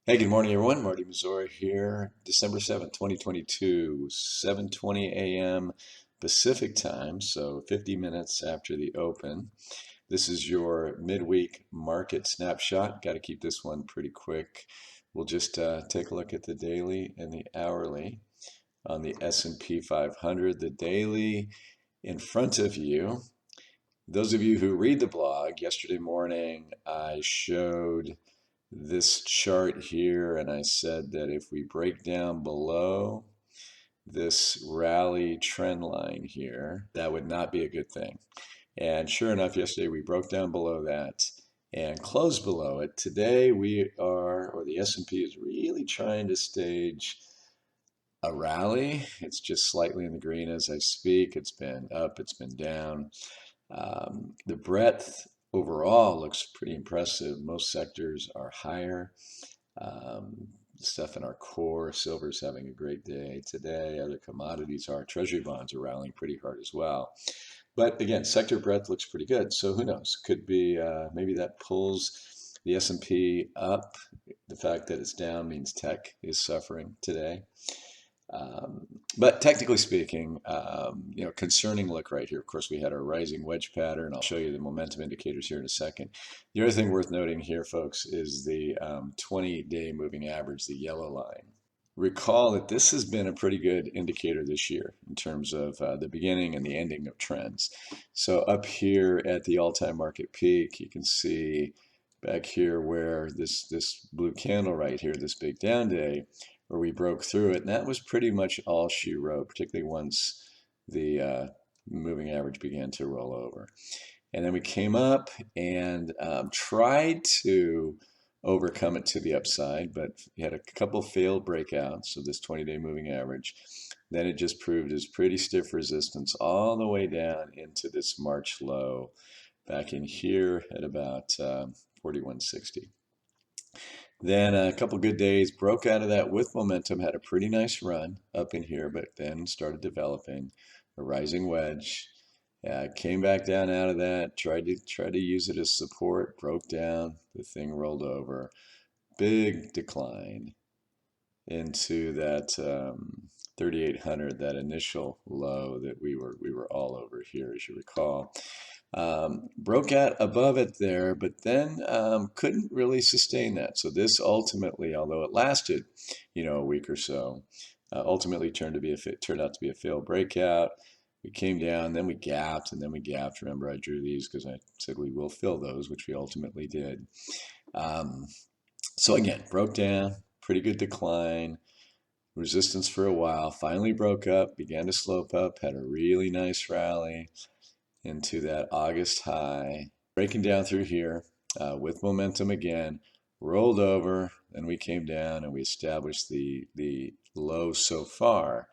Hey, good morning, everyone. Marty Missouri here. December 7th, 2022, 7:20 a.m. Pacific time, so 50 minutes after the open. This is your midweek market snapshot. Got to keep this one pretty quick. We'll just take a look at the daily and the hourly on the S&P 500. The daily in front of you. Those of you who read the blog, yesterday morning I showed this chart here, and I said that if we break down below this rally trend line here, that would not be a good thing. And sure enough, yesterday we broke down below that and closed below it. Today we are, or the S&P is really trying to stage a rally. It's just slightly in the green as I speak. It's been up, it's been down. The breadth overall looks pretty impressive. Most sectors are higher. Stuff in our core, silver's having a great day today. Other commodities are. Treasury bonds are rallying pretty hard as well. But again, sector breadth looks pretty good. So who knows? Could be maybe that pulls the S&P up. The fact that it's down means tech is suffering today. But technically speaking, concerning look right here. Of course, we had our rising wedge pattern. I'll show you the momentum indicators here in a second. The other thing worth noting here, folks, is the 20-day moving average, the yellow line. Recall that this has been a pretty good indicator this year in terms of the beginning and the ending of trends. So up here at the all-time market peak, you can see back here where this blue candle right here, this big down day, where we broke through it, and that was pretty much all she wrote, particularly once the moving average began to roll over. And then we came up and tried to overcome it to the upside, but we had a couple failed breakouts of this 20-day moving average. Then it just proved as pretty stiff resistance all the way down into this March low back in here at about 4160. Then a couple good days, broke out of that with momentum, had a pretty nice run up in here, but then started developing a rising wedge. Came back down out of that, tried to use it as support, broke down, the thing rolled over. Big decline into that 3,800, that initial low that we were all over here, as you recall. Broke out above it there, but then couldn't really sustain that. So this ultimately, although it lasted, a week or so, ultimately turned out to be a failed breakout. We came down, then we gapped, and then we gapped. Remember, I drew these because I said we will fill those, which we ultimately did. So again, broke down, pretty good decline, resistance for a while, finally broke up, began to slope up, had a really nice rally into that August high, breaking down through here with momentum again, rolled over, then we came down and we established the low so far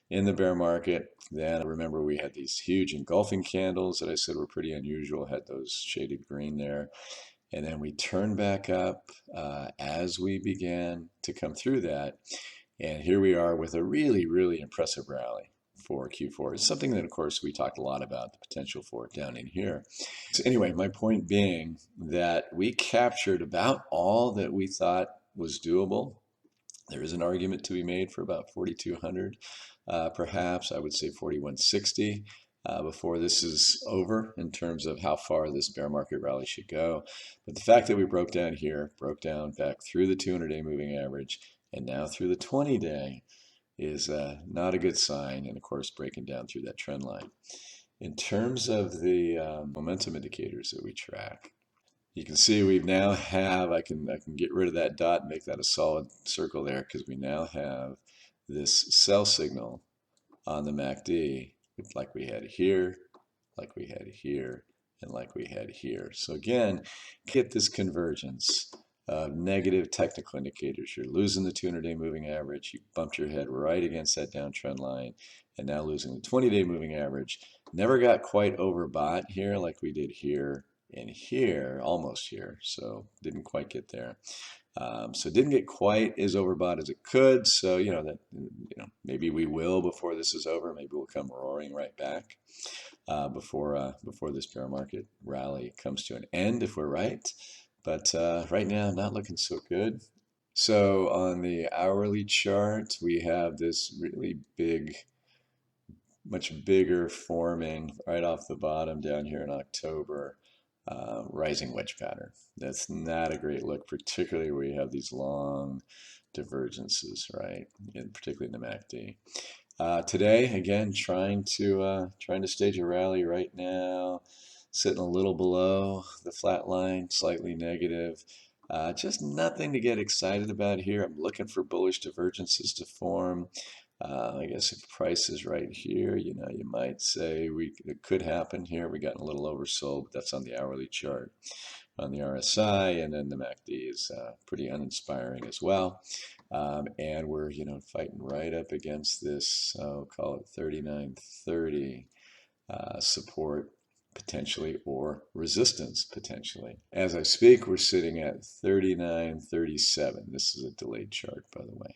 in the bear market. Then remember we had these huge engulfing candles that I said were pretty unusual, had those shaded green there. And then we turned back up as we began to come through that. And here we are with a really, really impressive rally for Q4. It's something that, of course, we talked a lot about, the potential for it down in here. So anyway, my point being that we captured about all that we thought was doable. There is an argument to be made for about 4,200, perhaps. I would say 4,160 before this is over in terms of how far this bear market rally should go. But the fact that we broke down here, broke down back through the 200-day moving average, and now through the 20-day is not a good sign, and of course breaking down through that trend line. In terms of the momentum indicators that we track, you can see we now have, I can get rid of that dot and make that a solid circle there, because we now have this sell signal on the MACD like we had here, like we had here, and like we had here. So again, get this convergence of negative technical indicators. You're losing the 200-day moving average. You bumped your head right against that downtrend line, and now losing the 20-day moving average. Never got quite overbought here like we did here and here, almost here. So didn't quite get there. So didn't get quite as overbought as it could. So maybe we will before this is over. Maybe we'll come roaring right back before this bear market rally comes to an end if we're right. But right now, not looking so good. So on the hourly chart, we have this really big, much bigger forming right off the bottom down here in October, rising wedge pattern. That's not a great look, particularly where you have these long divergences, right? And particularly in the MACD. Today, again, trying to stage a rally right now, sitting a little below the flat line, slightly negative. Just nothing to get excited about here. I'm looking for bullish divergences to form. I guess if price is right here, you know, you might say it could happen here. We got a little oversold, but that's on the hourly chart. On the RSI, and then the MACD is pretty uninspiring as well. And we're, you know, fighting right up against this, I'll call it 3930 support potentially, or resistance potentially. As I speak, we're sitting at 3937. This is a delayed chart, by the way.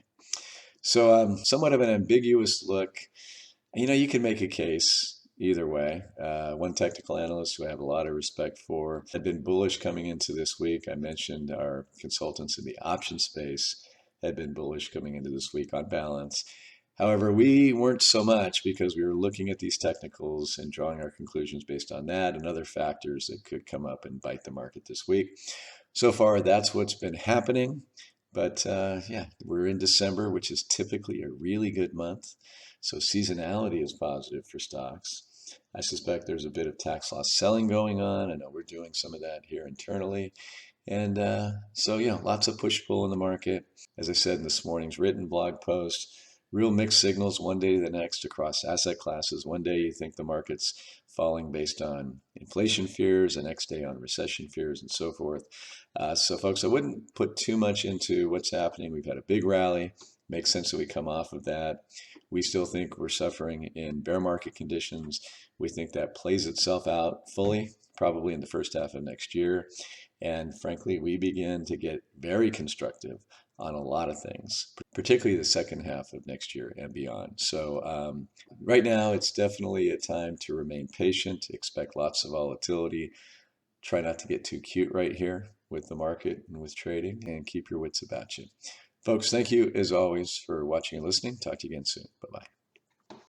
So somewhat of an ambiguous look. You know, you can make a case either way. One technical analyst who I have a lot of respect for had been bullish coming into this week. I mentioned our consultants in the option space had been bullish coming into this week on balance. However, we weren't so much, because we were looking at these technicals and drawing our conclusions based on that and other factors that could come up and bite the market this week. So far, that's what's been happening. But yeah, we're in December, which is typically a really good month. So seasonality is positive for stocks. I suspect there's a bit of tax loss selling going on. I know we're doing some of that here internally. And so, you know, lots of push-pull in the market. As I said in this morning's written blog post, real mixed signals one day to the next across asset classes. One day you think the market's falling based on inflation fears, the next day on recession fears, and so forth. So folks, I wouldn't put too much into what's happening. We've had a big rally. Makes sense that we come off of that. We still think we're suffering in bear market conditions. We think that plays itself out fully, probably in the first half of next year. And frankly, we begin to get very constructive on a lot of things, particularly the second half of next year and beyond. So right now, it's definitely a time to remain patient, expect lots of volatility. Try not to get too cute right here with the market and with trading, and keep your wits about you. Folks, thank you as always for watching and listening. Talk to you again soon. Bye-bye.